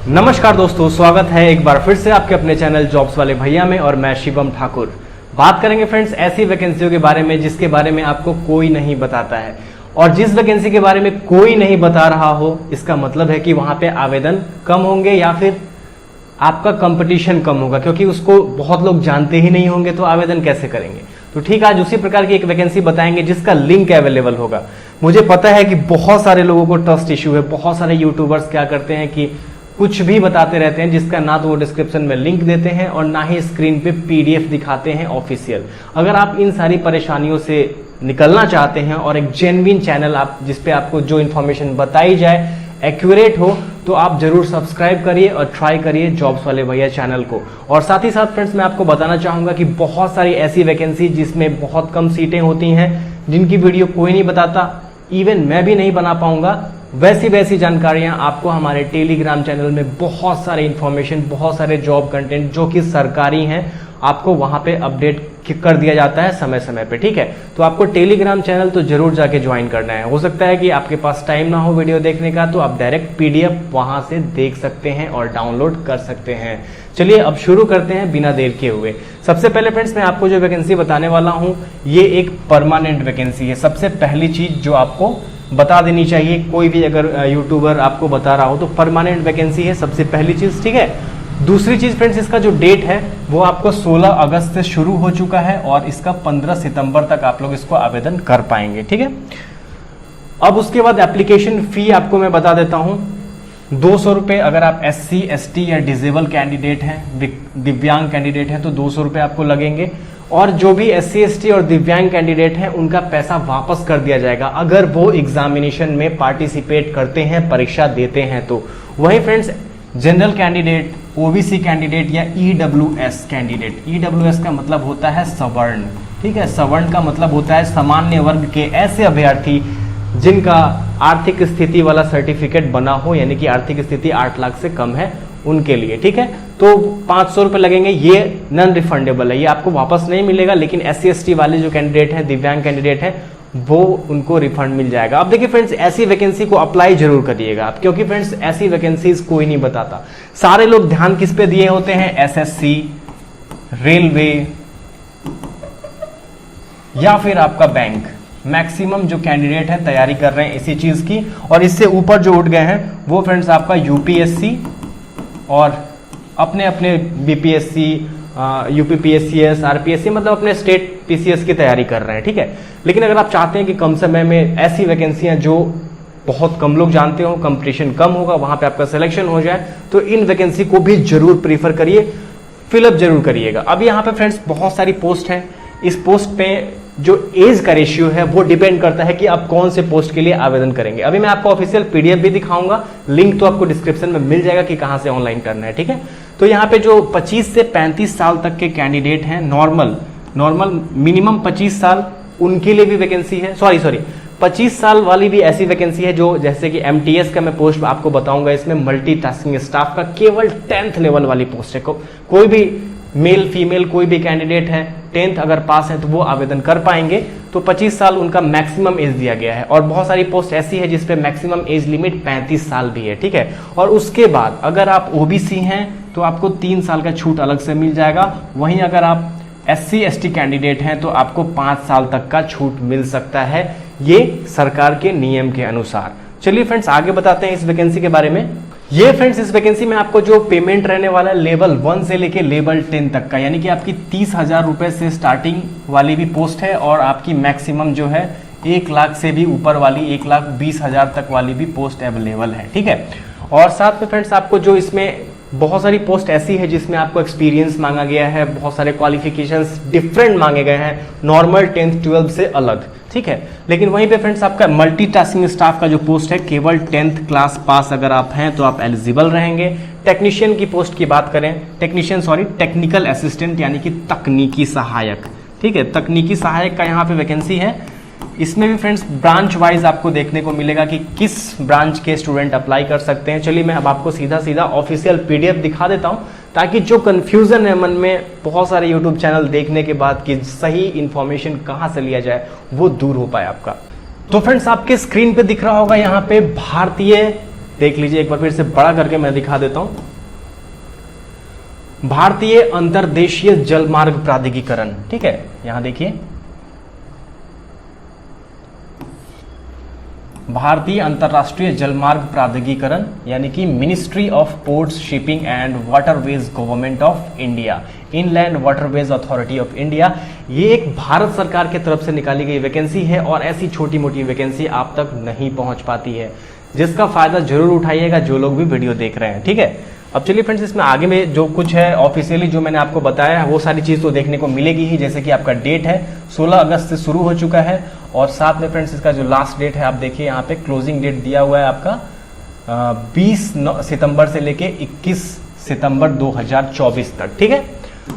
नमस्कार दोस्तों, स्वागत है एक बार फिर से आपके अपने चैनल जॉब्स वाले भैया में और मैं शिवम ठाकुर। बात करेंगे फ्रेंड्स ऐसी वैकेंसियों के बारे में जिसके बारे में आपको कोई नहीं बताता है, और जिस वैकेंसी के बारे में कोई नहीं बता रहा हो इसका मतलब है कि वहां पे आवेदन कम होंगे या फिर आपका कंपटीशन कम होगा, क्योंकि उसको बहुत लोग जानते ही नहीं होंगे तो आवेदन कैसे करेंगे। तो ठीक, आज उसी प्रकार की एक वैकेंसी बताएंगे जिसका लिंक अवेलेबल होगा। मुझे पता है कि बहुत सारे लोगों को ट्रस्ट इश्यू है, बहुत सारे यूट्यूबर्स क्या करते हैं कि कुछ भी बताते रहते हैं जिसका ना तो वो डिस्क्रिप्शन में लिंक देते हैं और ना ही स्क्रीन पे पीडीएफ दिखाते हैं ऑफिशियल। अगर आप इन सारी परेशानियों से निकलना चाहते हैं और एक जेन्युइन चैनल आप जिसपे आपको जो इन्फॉर्मेशन बताई जाए एक्यूरेट हो, तो आप जरूर सब्सक्राइब करिए और ट्राई करिए जॉब्स वाले भैया चैनल को। और साथ ही साथ फ्रेंड्स मैं आपको बताना चाहूंगा कि बहुत सारी ऐसी वैकेंसी जिसमें बहुत कम सीटें होती हैं, जिनकी वीडियो कोई नहीं बताता, इवन मैं भी नहीं बना पाऊंगा, वैसी जानकारियां आपको हमारे टेलीग्राम चैनल में बहुत सारे इंफॉर्मेशन, बहुत सारे जॉब कंटेंट जो कि सरकारी हैं, आपको वहां पे अपडेट कर दिया जाता है समय समय पे। ठीक है, तो आपको टेलीग्राम चैनल तो जरूर जाके ज्वाइन करना है। हो सकता है कि आपके पास टाइम ना हो वीडियो देखने का, तो आप डायरेक्ट पीडीएफ वहां से देख सकते हैं और डाउनलोड कर सकते हैं। चलिए अब शुरू करते हैं बिना देर किए हुए। सबसे पहले फ्रेंड्स मैं आपको जो वैकेंसी बताने वाला हूं ये एक परमानेंट वैकेंसी है। सबसे पहली चीज जो आपको बता देनी चाहिए, कोई भी अगर यूट्यूबर आपको बता रहा हो तो परमानेंट वैकेंसी है सबसे पहली चीज। ठीक है, दूसरी चीज फ्रेंड्स इसका जो डेट है वो आपको 16 अगस्त से शुरू हो चुका है और इसका 15 सितंबर तक आप लोग इसको आवेदन कर पाएंगे। ठीक है, अब उसके बाद एप्लीकेशन फी आपको मैं बता देता हूं, 200 रुपए। अगर आप SC ST या डिसेबल कैंडिडेट हैं, दिव्यांग कैंडिडेट हैं, तो 200 रुपए आपको लगेंगे। और जो भी SC ST और दिव्यांग कैंडिडेट हैं उनका पैसा वापस कर दिया जाएगा अगर वो एग्जामिनेशन में पार्टिसिपेट करते हैं, परीक्षा देते हैं तो। वही friends general candidate, OBC candidate या EWS कैंडिडेट, EWS का मतलब होता है सवर्ण। ठीक है, सवर्ण का मतलब होता है सामान्य वर्ग के ऐसे अभ्यर्थी जिनका आर्थिक स्थिति वाला सर्टिफिकेट बना हो, यानी कि आर्थिक स्थिति 8 लाख से कम है उनके लिए। ठीक है, तो 500 रुपए लगेंगे। ये नॉन रिफंडेबल है, ये आपको वापस नहीं मिलेगा, लेकिन SC ST वाले जो कैंडिडेट हैं, दिव्यांग कैंडिडेट हैं, वो उनको रिफंड मिल जाएगा। अब देखिए फ्रेंड्स, ऐसी वैकेंसी को अप्लाई जरूर करिएगा आप, क्योंकि फ्रेंड्स ऐसी वैकेंसीज कोई नहीं बताता। सारे लोग ध्यान किस पे दिए होते हैं, SSC, रेलवे या फिर आपका बैंक। मैक्सिमम जो कैंडिडेट है तैयारी कर रहे हैं इसी चीज की, और इससे ऊपर जो उठ गए हैं वो फ्रेंड्स आपका UPSC और अपने अपने BPSC, UPPSCS, RPSC, मतलब अपने स्टेट PCS की तैयारी कर रहे हैं। ठीक है, लेकिन अगर आप चाहते हैं कि कम समय में ऐसी वैकेंसियां जो बहुत कम लोग जानते हो, कंपटीशन कम होगा, वहां पे आपका सिलेक्शन हो जाए, तो इन वैकेंसी को भी जरूर प्रीफर करिए, फिलअप जरूर करिएगा। अब यहाँ पे फ्रेंड्स बहुत सारी पोस्ट है, इस पोस्ट पे जो एज का रेशियो है वो डिपेंड करता है कि आप कौन से पोस्ट के लिए आवेदन करेंगे। अभी मैं आपको ऑफिशियल पीडीएफ भी दिखाऊंगा, लिंक तो आपको डिस्क्रिप्शन में मिल जाएगा कि कहां से ऑनलाइन करना है। ठीक है, तो यहाँ पे जो 25 से 35 साल तक के कैंडिडेट हैं, नॉर्मल मिनिमम 25 साल, उनके लिए भी वैकेंसी है। सॉरी 25 साल वाली भी ऐसी वैकेंसी है जो, जैसे कि MTS का मैं पोस्ट आपको बताऊंगा, इसमें मल्टीटास्किंग स्टाफ का केवल 10th लेवल वाली पोस्ट है। कोई भी मेल फीमेल कोई भी कैंडिडेट है 10th अगर पास है तो वो आवेदन कर पाएंगे। तो 25 साल उनका मैक्सिमम एज दिया गया है, और बहुत सारी पोस्ट ऐसी है जिसपे मैक्सिमम एज लिमिट 35 साल भी है। ठीक है, और उसके बाद अगर आप OBC हैं तो आपको 3 साल का छूट अलग से मिल जाएगा। वहीं अगर आप SC ST कैंडिडेट हैं तो आपको 5 साल तक का छूट मिल सकता है, ये सरकार के नियम के अनुसार। चलिए फ्रेंड्स आगे बताते हैं इस वैकेंसी के बारे में। ये फ्रेंड्स इस वैकेंसी में आपको जो पेमेंट रहने वाला है लेवल 1 से लेके लेवल 10 तक का, यानी कि आपकी 30,000 रुपए से स्टार्टिंग वाली भी पोस्ट है, और आपकी मैक्सिमम जो है 1 लाख से भी ऊपर वाली 1,20,000 तक वाली भी पोस्ट अवेलेबल है। ठीक है, और साथ में फ्रेंड्स आपको जो इसमें बहुत सारी पोस्ट ऐसी है जिसमें आपको एक्सपीरियंस मांगा गया है, बहुत सारे क्वालिफिकेशंस डिफरेंट मांगे गए हैं, नॉर्मल 10th 12th से अलग। ठीक है, लेकिन वहीं पे फ्रेंड्स आपका मल्टीटास्किंग स्टाफ का जो पोस्ट है, केवल 10th क्लास पास अगर आप हैं तो आप एलिजिबल रहेंगे। टेक्नीशियन की पोस्ट की बात करें, टेक्निकल असिस्टेंट यानी कि तकनीकी सहायक। ठीक है, तकनीकी सहायक का यहाँ पे वैकेंसी है। इसमें भी फ्रेंड्स ब्रांच वाइज आपको देखने को मिलेगा कि किस ब्रांच के स्टूडेंट अप्लाई कर सकते हैं। चलिए मैं अब आपको सीधा ऑफिशियल पीडीएफ दिखा देता हूं, ताकि जो कंफ्यूजन है मन में बहुत सारे यूट्यूब चैनल देखने के बाद कि सही इंफॉर्मेशन कहां से लिया जाए वो दूर हो पाए आपका। तो फ्रेंड्स आपके स्क्रीन पे दिख रहा होगा यहाँ पे भारतीय देख लीजिए एक बार फिर से बड़ा करके मैं दिखा देता हूं। भारतीय अंतर्देशीय जलमार्ग प्राधिकरण, ठीक है, यहां देखिए भारतीय अंतरराष्ट्रीय जलमार्ग प्राधिकरण यानी कि ministry of ports shipping and waterways government of India, inland waterways authority of India, ये एक भारत सरकार की तरफ से निकाली गई वैकेंसी है और ऐसी छोटी मोटी वैकेंसी आप तक नहीं पहुंच पाती है, जिसका फायदा जरूर उठाइएगा जो लोग भी वीडियो देख रहे हैं, ठीक है। अब चलिए फ्रेंड्स, इसमें आगे में जो कुछ है ऑफिशियली जो मैंने आपको बताया है वो सारी चीज तो देखने को मिलेगी ही। जैसे कि आपका डेट है 16 अगस्त से शुरू हो चुका है और साथ में फ्रेंड्स इसका जो लास्ट डेट है आप देखिए यहाँ पे क्लोजिंग डेट दिया हुआ है आपका 20 सितंबर से लेके 21 सितंबर 2024 तक, ठीक है।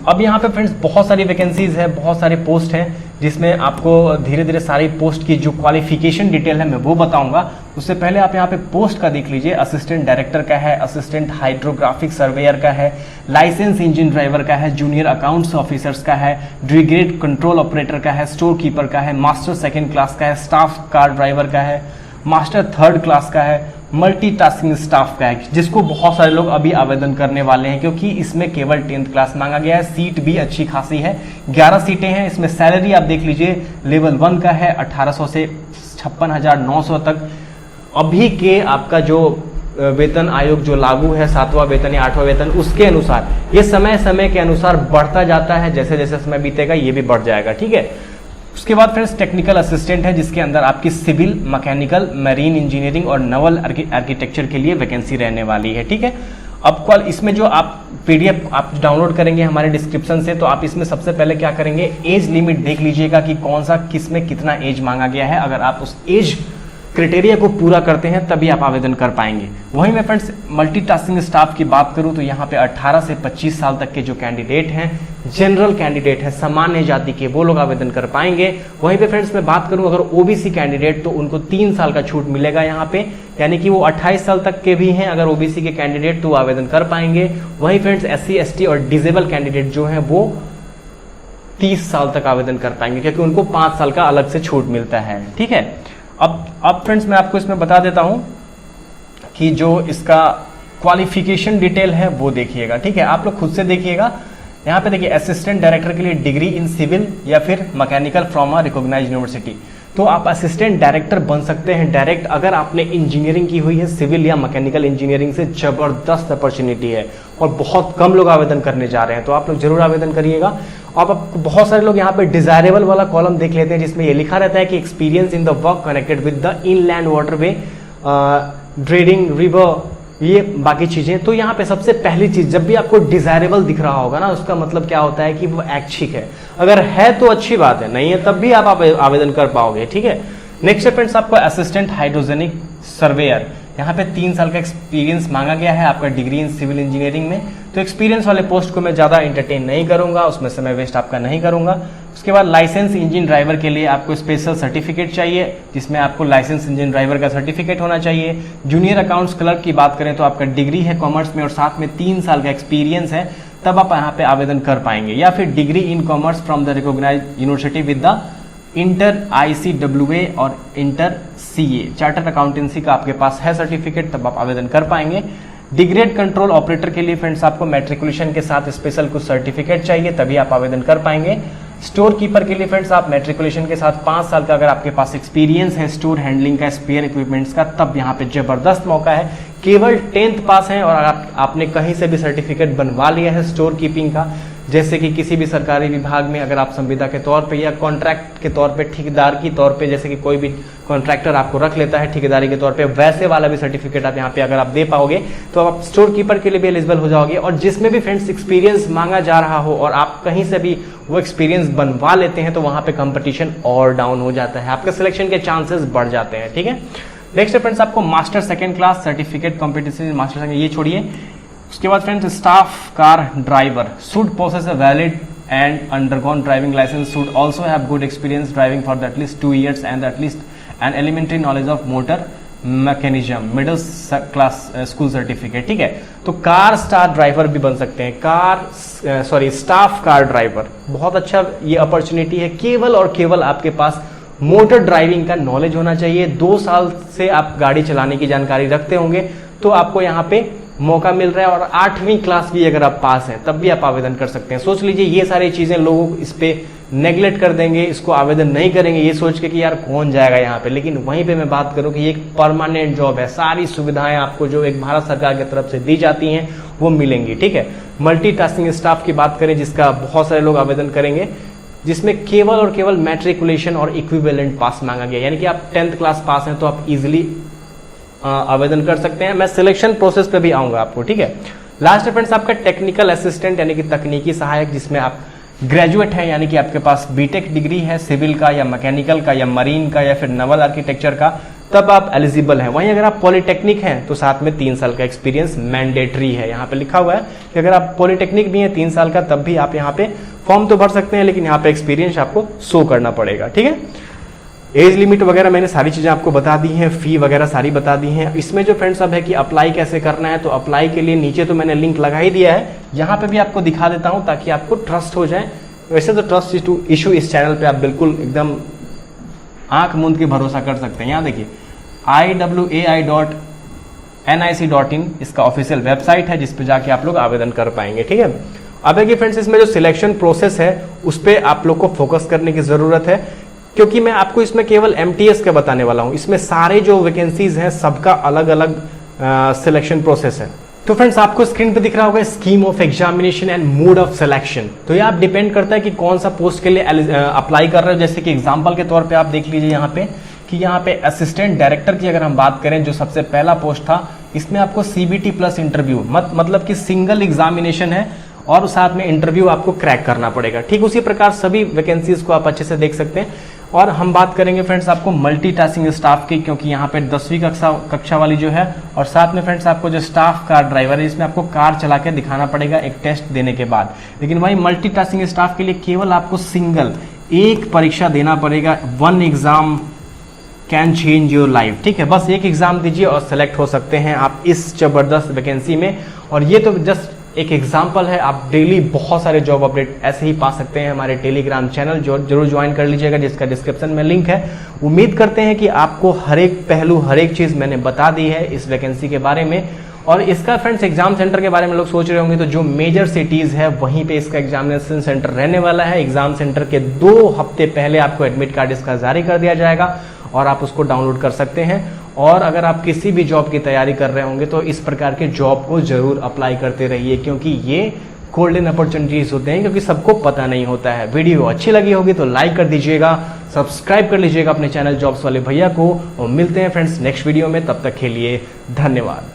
अब यहाँ पे फ्रेंड्स बहुत सारी वैकेंसीज है, बहुत सारे पोस्ट हैं, जिसमें आपको धीरे धीरे सारी पोस्ट की जो क्वालिफिकेशन डिटेल है मैं वो बताऊंगा। उससे पहले आप यहाँ पे पोस्ट का देख लीजिए। असिस्टेंट डायरेक्टर का है, असिस्टेंट हाइड्रोग्राफिक सर्वेयर का है, लाइसेंस इंजन ड्राइवर का है, जूनियर अकाउंट्स ऑफिसर्स का है, ब्रिगेड कंट्रोल ऑपरेटर का है, स्टोर कीपर का है, मास्टर सेकेंड क्लास का है, स्टाफ कार ड्राइवर का है, मास्टर थर्ड क्लास का है, मल्टीटास्किंग स्टाफ का है, जिसको बहुत सारे लोग अभी आवेदन करने वाले हैं क्योंकि इसमें केवल 10th क्लास मांगा गया है। सीट भी अच्छी खासी है, 11 सीटें हैं। इसमें सैलरी आप देख लीजिए, लेवल 1 का है 1800 से 56,900 तक। अभी के आपका जो वेतन आयोग जो लागू है 7वां वेतन या 8वां वेतन, उसके अनुसार ये समय समय के अनुसार बढ़ता जाता है, जैसे जैसे समय बीतेगा ये भी बढ़ जाएगा, ठीक है। उसके बाद फ्रेंड्स टेक्निकल असिस्टेंट है, जिसके अंदर आपकी सिविल, मैकेनिकल, मरीन इंजीनियरिंग और नवल आर्किटेक्चर के लिए वैकेंसी रहने वाली है, ठीक है। अब इसमें जो आप पीडीएफ आप डाउनलोड करेंगे हमारे डिस्क्रिप्शन से, तो आप इसमें सबसे पहले क्या करेंगे, एज लिमिट देख लीजिएगा कि कौन सा किस में कितना एज मांगा गया है। अगर आप उस एज क्राइटेरिया को पूरा करते हैं तभी आप आवेदन कर पाएंगे। वहीं मैं फ्रेंड्स मल्टीटास्किंग स्टाफ की बात करूं तो यहाँ पे 18 से 25 साल तक के जो कैंडिडेट हैं, जनरल कैंडिडेट है, सामान्य जाति के, वो लोग आवेदन कर पाएंगे। वहीं पे फ्रेंड्स मैं बात करूं अगर ओबीसी कैंडिडेट तो उनको 3 साल का छूट मिलेगा यहाँ पे, यानी कि वो 28 साल तक के भी हैं अगर ओबीसी के कैंडिडेट तो आवेदन कर पाएंगे। वहीं फ्रेंड्स SC ST और डिसेबल कैंडिडेट जो है वो 30 साल तक आवेदन कर पाएंगे क्योंकि उनको 5 साल का अलग से छूट मिलता है, ठीक है। अब फ्रेंड्स मैं आपको इसमें बता देता हूं कि जो इसका क्वालिफिकेशन डिटेल है वो देखिएगा, ठीक है। आप लोग खुद से देखिएगा। यहाँ पे देखिए असिस्टेंट डायरेक्टर के लिए डिग्री इन सिविल या फिर mechanical from a recognised university, तो आप असिस्टेंट डायरेक्टर बन सकते हैं डायरेक्ट अगर आपने इंजीनियरिंग की हुई है, सिविल या मैकेनिकल इंजीनियरिंग से। जबरदस्त अपॉर्चुनिटी है और बहुत कम लोग आवेदन करने जा रहे हैं, तो आप लोग जरूर आवेदन करिएगा। अब बहुत सारे लोग यहाँ पे डिजायरेबल वाला कॉलम देख लेते हैं जिसमें ये लिखा रहता है कि experience in the work connected with the inland waterway, dreading, river, ये बाकी चीजें। तो यहाँ पे सबसे पहली चीज, जब भी आपको डिजायरेबल दिख रहा होगा ना, उसका मतलब क्या होता है कि वो ऐच्छिक है। अगर है तो अच्छी बात है, नहीं है तब भी आप आवेदन कर पाओगे, ठीक है। नेक्स्ट फ्रेंड्स आपको असिस्टेंट हाइड्रोजेनिक सर्वेयर, यहाँ पे 3 साल का एक्सपीरियंस मांगा गया है, आपका डिग्री इन सिविल इंजीनियरिंग में। तो एक्सपीरियंस वाले पोस्ट को मैं ज्यादा एंटरटेन नहीं करूंगा, उसमें समय वेस्ट आपका नहीं करूंगा। उसके बाद लाइसेंस इंजन ड्राइवर के लिए आपको स्पेशल सर्टिफिकेट चाहिए, जिसमें आपको लाइसेंस इंजन ड्राइवर का सर्टिफिकेट होना चाहिए। जूनियर अकाउंट्स क्लर्क की बात करें तो आपका डिग्री है कॉमर्स में और साथ में 3 साल का एक्सपीरियंस है, तब आप यहाँ पे आवेदन कर पाएंगे। या फिर degree in commerce from the recognised university with the inter ICWA और इंटर CA, चार्टर्ड अकाउंटेंसी का आपके पास है सर्टिफिकेट, तब आप आवेदन कर पाएंगे। डिग्रेड कंट्रोल ऑपरेटर के लिए फ्रेंड्स आपको मैट्रिकुलेशन के साथ स्पेशल कुछ सर्टिफिकेट चाहिए, तभी आप आवेदन कर पाएंगे। स्टोर कीपर के लिए फ्रेंड्स आप मैट्रिकुलेशन के साथ 5 साल का अगर आपके पास एक्सपीरियंस है स्टोर हैंडलिंग का, स्पेयर इक्विपमेंट्स का, तब यहाँ पे जबरदस्त मौका है। केवल 10th पास है और आपने कहीं से भी सर्टिफिकेट बनवा लिया है स्टोर कीपिंग का, जैसे कि किसी भी सरकारी विभाग में अगर आप संविदा के तौर पे या कॉन्ट्रैक्ट के तौर पे, ठेकेदार की तौर पे, जैसे कि कोई भी कॉन्ट्रैक्टर आपको रख लेता है ठेकेदारी के तौर पे, वैसे वाला भी सर्टिफिकेट आप यहाँ पे अगर आप दे पाओगे तो आप स्टोर कीपर के लिए भी एलिजिबल हो जाओगे। और जिसमें भी फ्रेंड्स एक्सपीरियंस मांगा जा रहा हो और आप कहीं से भी वो एक्सपीरियंस बनवा लेते हैं तो वहां पे कंपटीशन और डाउन हो जाता है, आपके सिलेक्शन के चांसेस बढ़ जाते हैं, ठीक है। नेक्स्ट फ्रेंड्स आपको master second class certificate competition master second, ये छोड़िए। उसके बाद friends staff car driver should possess a valid and undergone driving license, should also have good experience driving for at least 2 years and at least an elementary knowledge of motor mechanism, middle class school certificate, ठीक है। तो car star driver भी बन सकते हैं, staff car driver, बहुत अच्छा ये अपॉर्चुनिटी है। केवल और केवल आपके पास मोटर ड्राइविंग का नॉलेज होना चाहिए, 2 साल से आप गाड़ी चलाने की जानकारी रखते होंगे तो आपको यहाँ पे मौका मिल रहा है। और 8वीं क्लास भी अगर आप पास हैं तब भी आप आवेदन कर सकते हैं। सोच लीजिए ये सारी चीजें लोग इस पे नेग्लेक्ट कर देंगे, इसको आवेदन नहीं करेंगे ये सोच के कि यार कौन जाएगा यहाँ पे, लेकिन वहीं पे मैं बात करूं कि ये एक परमानेंट जॉब है। सारी सुविधाएं आपको जो एक भारत सरकार की तरफ से दी जाती हैं वो मिलेंगी, ठीक है। मल्टीटास्किंग स्टाफ की बात करें जिसका बहुत सारे लोग आवेदन करेंगे, जिसमें केवल और केवल मैट्रिकुलेशन और इक्विवेलेंट पास मांगा गया, यानी कि आप 10th क्लास पास हैं तो आप इजिली आवेदन कर सकते हैं। मैं सिलेक्शन प्रोसेस पे भी आऊंगा आपको, ठीक है। लास्ट फ्रेंड्स आपका टेक्निकल असिस्टेंट यानी कि तकनीकी सहायक, जिसमें आप ग्रेजुएट हैं यानी कि आपके पास बीटेक डिग्री है सिविल का या मैकेनिकल का या मरीन का या फिर नवल आर्किटेक्चर का, तब आप एलिजिबल हैं। वहीं अगर आप पॉलिटेक्निक हैं तो साथ में 3 साल का एक्सपीरियंस मैंडेटरी है। यहाँ पे लिखा हुआ है कि अगर आप पॉलिटेक्निक भी हैं 3 साल का तब भी आप यहाँ पे फॉर्म तो भर सकते हैं, लेकिन यहाँ पे एक्सपीरियंस आपको शो करना पड़ेगा, ठीक है। एज लिमिट वगैरह मैंने सारी चीजें आपको बता दी हैं, फी वगैरह सारी बता दी हैं। इसमें जो फ्रेंड्स अब है कि अप्लाई कैसे करना है, तो अप्लाई के लिए नीचे तो मैंने लिंक लगा ही दिया है, यहाँ पे भी आपको दिखा देता हूँ ताकि आपको ट्रस्ट हो जाए। वैसे तो ट्रस्ट इशू इस चैनल पे आप बिल्कुल एकदम आंख मूंद के भरोसा कर सकते हैं। यहाँ देखिए iwai.nic.in इसका ऑफिशियल वेबसाइट है, जिसपे जाके आप लोग आवेदन कर पाएंगे, ठीक है। अब है कि फ्रेंड्स इसमें जो सिलेक्शन प्रोसेस है उस पर आप लोग को फोकस करने की जरूरत है, क्योंकि मैं आपको इसमें केवल MTS का बताने वाला हूं। इसमें सारे जो वैकेंसीज हैं सबका अलग अलग सिलेक्शन प्रोसेस है। तो फ्रेंड्स आपको स्क्रीन पे दिख रहा होगा scheme of examination and mode of selection. तो ये आप डिपेंड करता है कि कौन सा पोस्ट के लिए अप्लाई कर रहे हो। जैसे कि एग्जांपल के तौर पे आप देख लीजिए यहाँ पे कि यहाँ पे असिस्टेंट डायरेक्टर की अगर हम बात करें, जो सबसे पहला पोस्ट था, इसमें आपको CBT प्लस इंटरव्यू मतलब कि सिंगल एग्जामिनेशन है और साथ में इंटरव्यू आपको क्रैक करना पड़ेगा। ठीक उसी प्रकार सभी वैकेंसीज को आप अच्छे से देख सकते हैं। और हम बात करेंगे फ्रेंड्स आपको मल्टीटास्किंग स्टाफ की, क्योंकि यहाँ पे 10वीं कक्षा वाली जो है, और साथ में फ्रेंड्स आपको जो स्टाफ कार ड्राइवर है इसमें आपको कार चला के दिखाना पड़ेगा एक टेस्ट देने के बाद। लेकिन वही मल्टीटास्किंग स्टाफ के लिए केवल आपको सिंगल एक परीक्षा देना पड़ेगा। 1 exam can change your life, ठीक है। बस एक एग्जाम दीजिए और सेलेक्ट हो सकते हैं आप इस जबरदस्त वैकेंसी में। और ये तो जस्ट एक एग्जाम्पल है, आप डेली बहुत सारे जॉब अपडेट ऐसे ही पा सकते हैं हमारे टेलीग्राम चैनल, जो जरूर ज्वाइन कर लीजिएगा, जिसका डिस्क्रिप्शन में लिंक है। उम्मीद करते हैं कि आपको हर एक पहलू हर एक चीज मैंने बता दी है इस वैकेंसी के बारे में। और इसका फ्रेंड्स एग्जाम सेंटर के बारे में लोग सोच रहे होंगे, तो जो मेजर सिटीज है वहीं पे इसका एग्जामिनेशन सेंटर रहने वाला है। एग्जाम सेंटर के 2 हफ्ते पहले आपको एडमिट कार्ड इसका जारी कर दिया जाएगा और आप उसको डाउनलोड कर सकते हैं। और अगर आप किसी भी जॉब की तैयारी कर रहे होंगे तो इस प्रकार के जॉब को जरूर अप्लाई करते रहिए, क्योंकि ये गोल्डन अपॉर्चुनिटीज होते हैं, क्योंकि सबको पता नहीं होता है। वीडियो अच्छी लगी होगी तो लाइक कर दीजिएगा, सब्सक्राइब कर लीजिएगा अपने चैनल जॉब्स वाले भैया को, और मिलते हैं फ्रेंड्स नेक्स्ट वीडियो में। तब तक के लिए धन्यवाद।